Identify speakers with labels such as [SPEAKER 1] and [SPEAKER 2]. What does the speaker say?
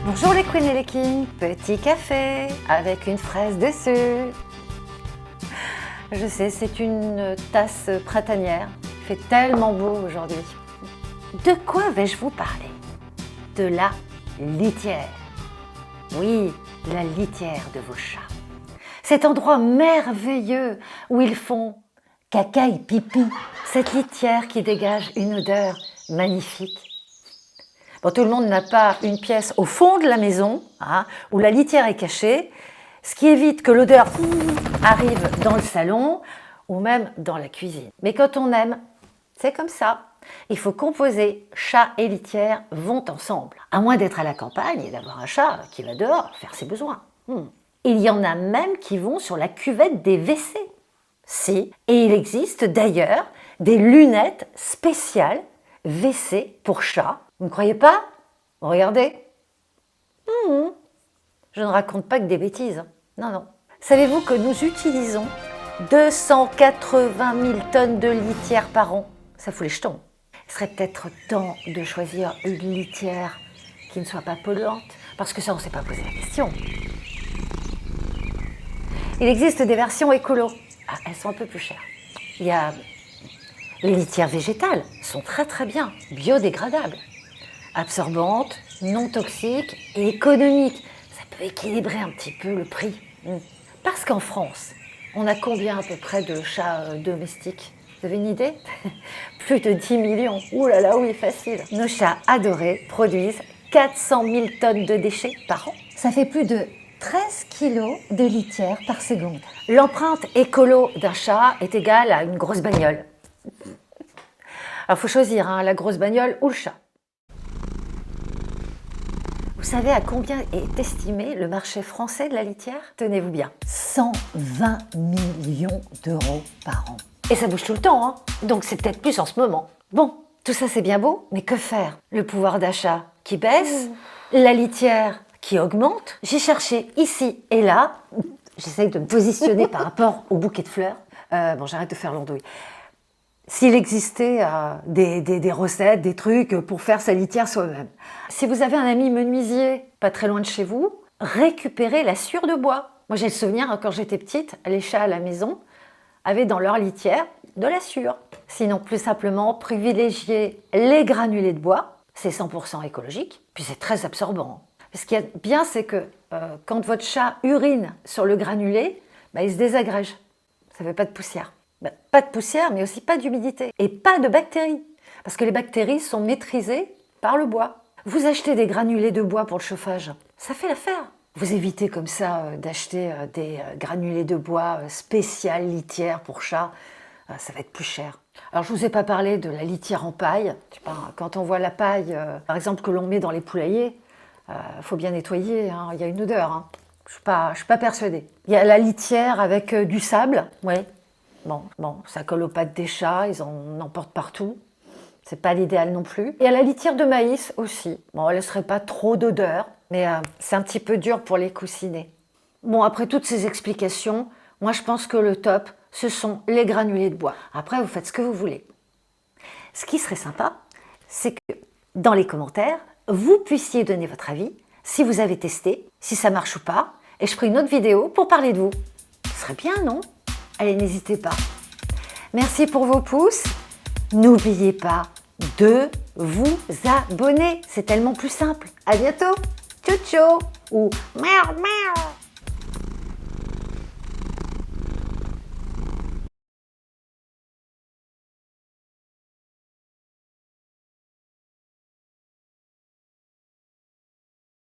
[SPEAKER 1] Bonjour les queens et les kings, petit café avec une fraise dessus. Je sais, c'est une tasse printanière, il fait tellement beau aujourd'hui. De quoi vais-je vous parler? De la litière. Oui, la litière de vos chats. Cet endroit merveilleux où ils font caca et pipi. Cette litière qui dégage une odeur magnifique. Bon, tout le monde n'a pas une pièce au fond de la maison où la litière est cachée, ce qui évite que l'odeur arrive dans le salon ou même dans la cuisine. Mais quand on aime, c'est comme ça. Il faut composer. Chat et litière vont ensemble. À moins d'être à la campagne et d'avoir un chat qui va dehors faire ses besoins. Il y en a même qui vont sur la cuvette des WC. Si. Et il existe d'ailleurs des lunettes spéciales WC pour chat. Vous ne croyez pas? Regardez. Je ne raconte pas que des bêtises. Non, non. Savez-vous que nous utilisons 280 000 tonnes de litière par an? Ça fout les jetons. Il serait peut-être temps de choisir une litière qui ne soit pas polluante, parce que ça, on ne s'est pas posé la question. Il existe des versions écolo. Elles sont un peu plus chères. Il y a les litières végétales, sont très très bien, biodégradables, absorbantes, non toxiques et économiques. Ça peut équilibrer un petit peu le prix. Parce qu'en France, on a combien à peu près de chats domestiques? Vous avez une idée? Plus de 10 millions. Ouh là là, oui, facile. Nos chats adorés produisent 400 000 tonnes de déchets par an. Ça fait plus de 13 kilos de litière par seconde. L'empreinte écolo d'un chat est égale à une grosse bagnole. Alors, il faut choisir la grosse bagnole ou le chat. Vous savez à combien est estimé le marché français de la litière? Tenez-vous bien. 120 millions d'euros par an. Et ça bouge tout le temps, donc c'est peut-être plus en ce moment. Bon, tout ça c'est bien beau, mais que faire? Le pouvoir d'achat qui baisse, la litière qui augmente. J'ai cherché ici et là, j'essaye de me positionner par rapport au bouquet de fleurs. Bon, j'arrête de faire l'andouille. S'il existait des recettes, des trucs pour faire sa litière soi-même. Si vous avez un ami menuisier pas très loin de chez vous, récupérez la sciure de bois. Moi j'ai le souvenir, quand j'étais petite, les chats à la maison avaient dans leur litière de la sciure. Sinon, plus simplement, privilégiez les granulés de bois. C'est 100% écologique, puis c'est très absorbant. Ce qui est bien, c'est que quand votre chat urine sur le granulé, il se désagrège. Ça ne fait pas de poussière. Pas de poussière, mais aussi pas d'humidité. Et pas de bactéries. Parce que les bactéries sont maîtrisées par le bois. Vous achetez des granulés de bois pour le chauffage, ça fait l'affaire. Vous évitez comme ça d'acheter des granulés de bois spécial litière pour chat. Ça va être plus cher. Alors je ne vous ai pas parlé de la litière en paille. Je sais pas, quand on voit la paille, par exemple, que l'on met dans les poulaillers, faut bien nettoyer, il y a une odeur. Je ne suis pas persuadée. Il y a la litière avec du sable, oui. Bon, ça colle aux pattes des chats, ils en emportent partout. C'est pas l'idéal non plus. Et il y a la litière de maïs aussi. Bon, elle ne laisserait pas trop d'odeur, mais c'est un petit peu dur pour les coussiner. Bon, après toutes ces explications, moi je pense que le top, ce sont les granulés de bois. Après, vous faites ce que vous voulez. Ce qui serait sympa, c'est que dans les commentaires, vous puissiez donner votre avis, si vous avez testé, si ça marche ou pas, et je ferai une autre vidéo pour parler de vous. Ce serait bien, non? Allez, n'hésitez pas. Merci pour vos pouces. N'oubliez pas de vous abonner. C'est tellement plus simple. À bientôt. Ciao, ciao. Ou miaou, miaou.